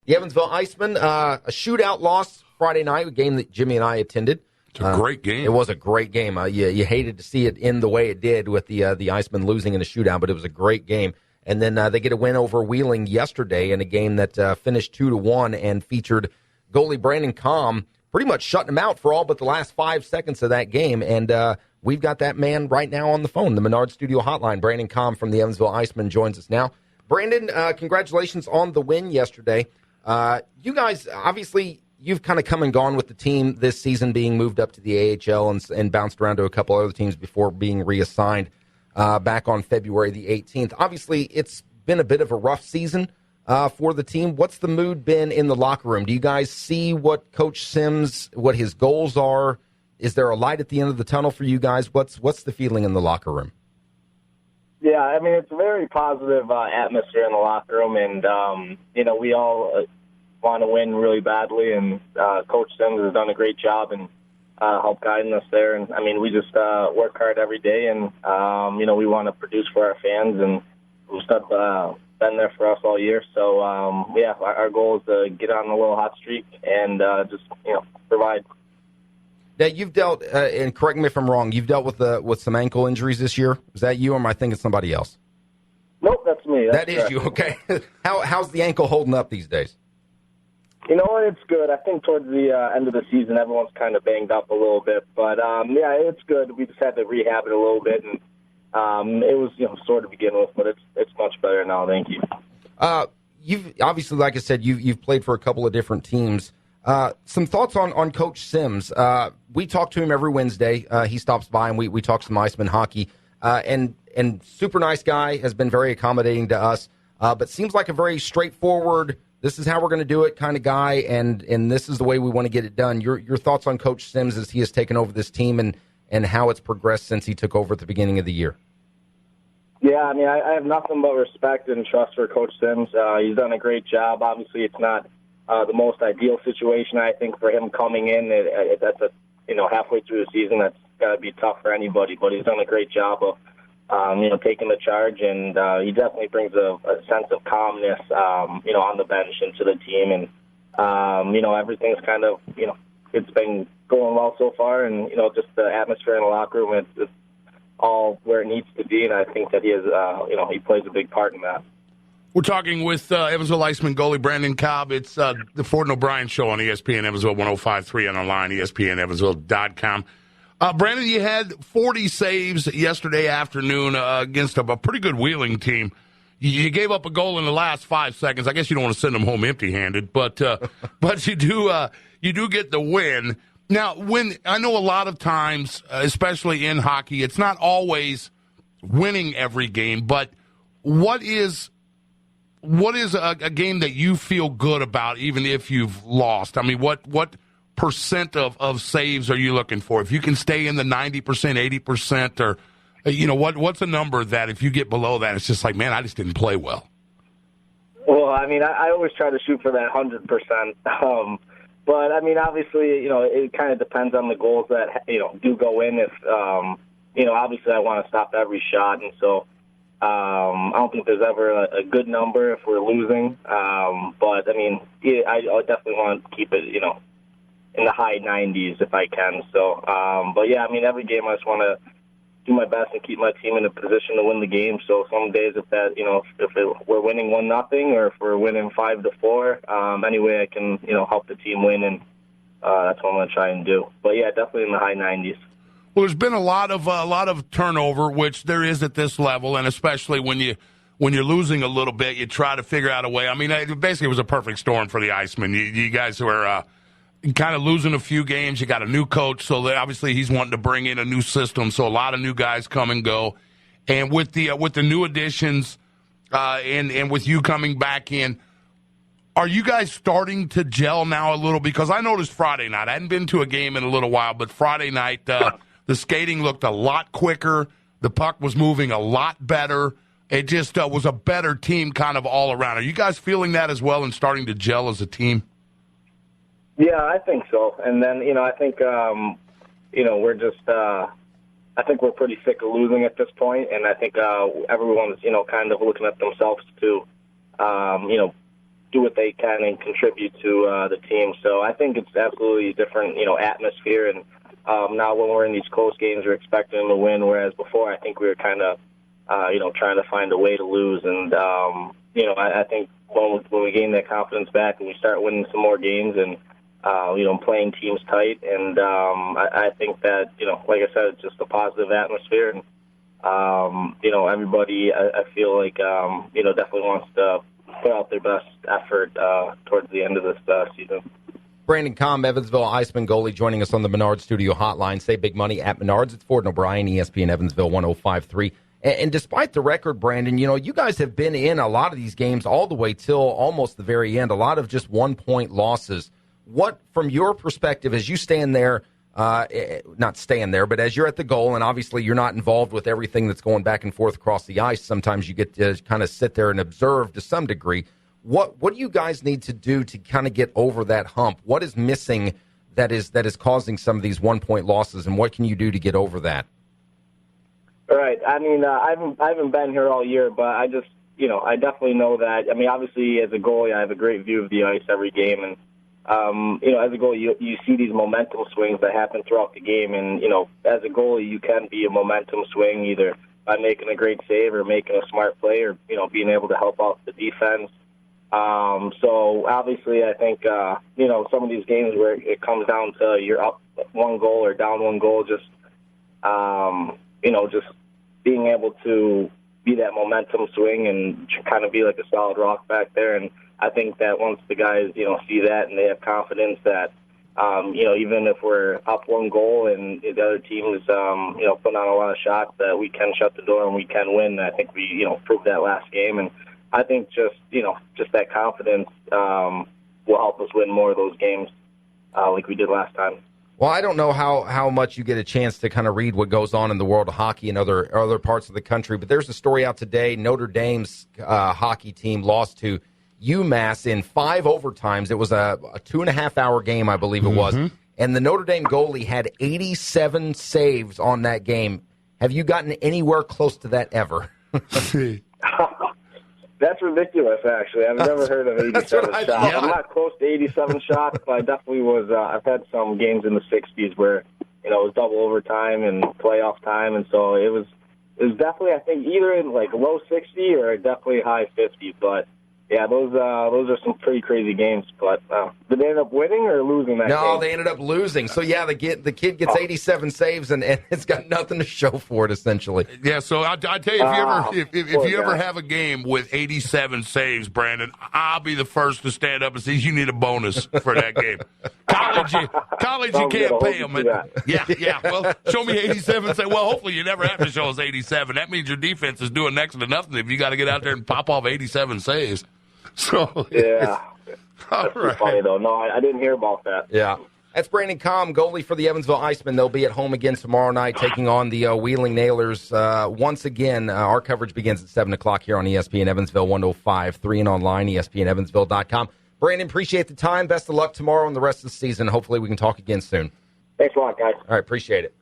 The Evansville IceMen, a shootout loss Friday night, a game that Jimmy and I attended. It's a great game. It was a great game. You hated to see it end the way it did with the IceMen losing in a shootout, but it was a great game. And then they get a win over Wheeling yesterday in a game that finished 2-1 and featured goalie Brandom Komm pretty much shutting them out for all but the last 5 seconds of that game. And we've got that man right now on the phone, the Menard Studio Hotline. Brandom Komm from the Evansville IceMen joins us now. Brandon, congratulations on the win yesterday. You guys, obviously, you've kind of come and gone with the team this season, being moved up to the AHL and bounced around to a couple other teams before being reassigned back on February the 18th. Obviously, it's been a bit of a rough season for the team. What's the mood been in the locker room? Do you guys see what Coach Sims, what his goals are? Is there a light at the end of the tunnel for you guys? What's the feeling in the locker room? Yeah, I mean, it's a very positive atmosphere in the locker room, and, we all want to win really badly, and Coach Sims has done a great job and help guiding us there. And, I mean, we just work hard every day, and, we want to produce for our fans, and we've been there for us all year. So, our goal is to get on a little hot streak and just, provide. Now, you've dealt, and correct me if I'm wrong, you've dealt with some ankle injuries this year. Is that you, or am I thinking somebody else? Nope, that's me. That is you, okay. How's the ankle holding up these days? You know what? It's good. I think towards the end of the season, everyone's kind of banged up a little bit. But, it's good. We just had to rehab it a little bit, and it was, sore to begin with, but it's much better now. Thank you. You've obviously, like I said, you've played for a couple of different teams. Some thoughts on Coach Sims. We talk to him every Wednesday. He stops by, and we talk some IceMen hockey. And super nice guy, has been very accommodating to us, but seems like a very straightforward, this is how we're going to do it kind of guy, and this is the way we want to get it done. Your thoughts on Coach Sims as he has taken over this team and how it's progressed since he took over at the beginning of the year? Yeah, I mean, I have nothing but respect and trust for Coach Sims. He's done a great job. Obviously, it's not the most ideal situation, I think, for him coming in. That's halfway through the season. That's got to be tough for anybody. But he's done a great job of, taking the charge, and he definitely brings a sense of calmness, on the bench into the team. And everything's kind of, it's been going well so far, and just the atmosphere in the locker room, it's all where it needs to be. And I think that he has, he plays a big part in that. We're talking with Evansville IceMen goalie Brandom Komm. It's the Ford and O'Brien Show on ESPN Evansville 105.3 on online, ESPNEvansville.com. Brandon, you had 40 saves yesterday afternoon against a pretty good Wheeling team. You gave up a goal in the last 5 seconds. I guess you don't want to send them home empty-handed, but you do get the win. Now, I know a lot of times, especially in hockey, it's not always winning every game, but what is a game that you feel good about, even if you've lost? I mean, what percent of saves are you looking for? If you can stay in the 90%, 80%, or what's a number that if you get below that, it's just like, man, I just didn't play well? Well, I mean, I always try to shoot for that 100%. But I mean, obviously, it kind of depends on the goals that do go in. If obviously, I want to stop every shot, and so. I don't think there's ever a good number if we're losing. But, I mean, I definitely want to keep it, in the high 90s if I can. So, but, yeah, I mean, every game I just want to do my best and keep my team in a position to win the game. So some days if we're winning 1-0 or if we're winning 5-4, any way I can, help the team win, and that's what I'm going to try and do. But, yeah, definitely in the high 90s. Well, there's been a lot of turnover, which there is at this level, and especially when you're losing a little bit, you try to figure out a way. I mean, basically, it was a perfect storm for the IceMen. You guys were kind of losing a few games. You got a new coach, so obviously he's wanting to bring in a new system. So a lot of new guys come and go, and with the new additions, and with you coming back in. Are you guys starting to gel now a little? Because I noticed Friday night, I hadn't been to a game in a little while, but Friday night, the skating looked a lot quicker. The puck was moving a lot better. It just was a better team kind of all around. Are you guys feeling that as well and starting to gel as a team? Yeah, I think so. And then, I think, we're just I think we're pretty sick of losing at this point, and I think everyone's, kind of looking at themselves to, do what they can and contribute to the team. So I think it's absolutely a different, atmosphere. And now when we're in these close games, we're expecting them to win, whereas before I think we were kind of, trying to find a way to lose. And, I think when we gain that confidence back and we start winning some more games and, playing teams tight, and I think that, like I said, it's just a positive atmosphere. And, everybody, I feel like, definitely wants to put out their best effort towards the end of this season. Brandom Komm, Evansville IceMen Goalie, joining us on the Menards Studio Hotline. Save big money at Menards. It's Ford and O'Brien, ESPN Evansville 105.3. And despite the record, Brandon, you guys have been in a lot of these games all the way till almost the very end, a lot of just 1-point losses. What, from your perspective, as you stand there, not stand there, but as you're at the goal, and obviously you're not involved with everything that's going back and forth across the ice, sometimes you get to kind of sit there and observe to some degree. What do you guys need to do to kind of get over that hump? What is missing that is causing some of these 1-point losses, and what can you do to get over that? All right. I mean, I haven't been here all year, but I just, I definitely know that. I mean, obviously, as a goalie, I have a great view of the ice every game, and as a goalie, you see these momentum swings that happen throughout the game, and as a goalie, you can be a momentum swing either by making a great save or making a smart play, or being able to help out the defense. So obviously, I think some of these games where it comes down to you're up 1 goal or down 1 goal, just just being able to be that momentum swing and kind of be like a solid rock back there. And I think that once the guys, see that and they have confidence that, even if we're up 1 goal and the other team is, putting on a lot of shots, that we can shut the door and we can win. I think we, proved that last game. And I think just that confidence will help us win more of those games like we did last time. Well, I don't know how much you get a chance to kind of read what goes on in the world of hockey and other parts of the country, but there's a story out today. Notre Dame's hockey team lost to UMass in 5 overtimes. It was a 2.5-hour game, I believe it was, and the Notre Dame goalie had 87 saves on that game. Have you gotten anywhere close to that ever? That's ridiculous, actually. I've never heard of 87 shots. Yeah. I'm not close to 87 shots, but I definitely was. I've had some games in the 60s where, it was double overtime and playoff time, and so it was definitely, I think, either in like low 60 or definitely high 50. But yeah, those are some pretty crazy games. But did they end up winning or losing that game? No, they ended up losing. So yeah, the kid gets 87 saves and it's got nothing to show for it, essentially. Yeah, so I tell you, if you ever have a game with 87 saves, Brandon, I'll be the first to stand up and say you need a bonus for that game. College, you can't pay them. Yeah. Well, show me 87. Say, well, hopefully you never have to show us 87. That means your defense is doing next to nothing if you got to get out there and pop off 87 saves. So yeah. All right. Funny though. No, I didn't hear about that. Yeah. That's Brandom Komm, goalie for the Evansville IceMen. They'll be at home again tomorrow night, taking on the Wheeling Nailers. Once again, our coverage begins at 7 o'clock here on ESPN Evansville 105.3 and online, ESPNEvansville.com. Brandon, appreciate the time. Best of luck tomorrow and the rest of the season. Hopefully we can talk again soon. Thanks a lot, guys. All right, appreciate it.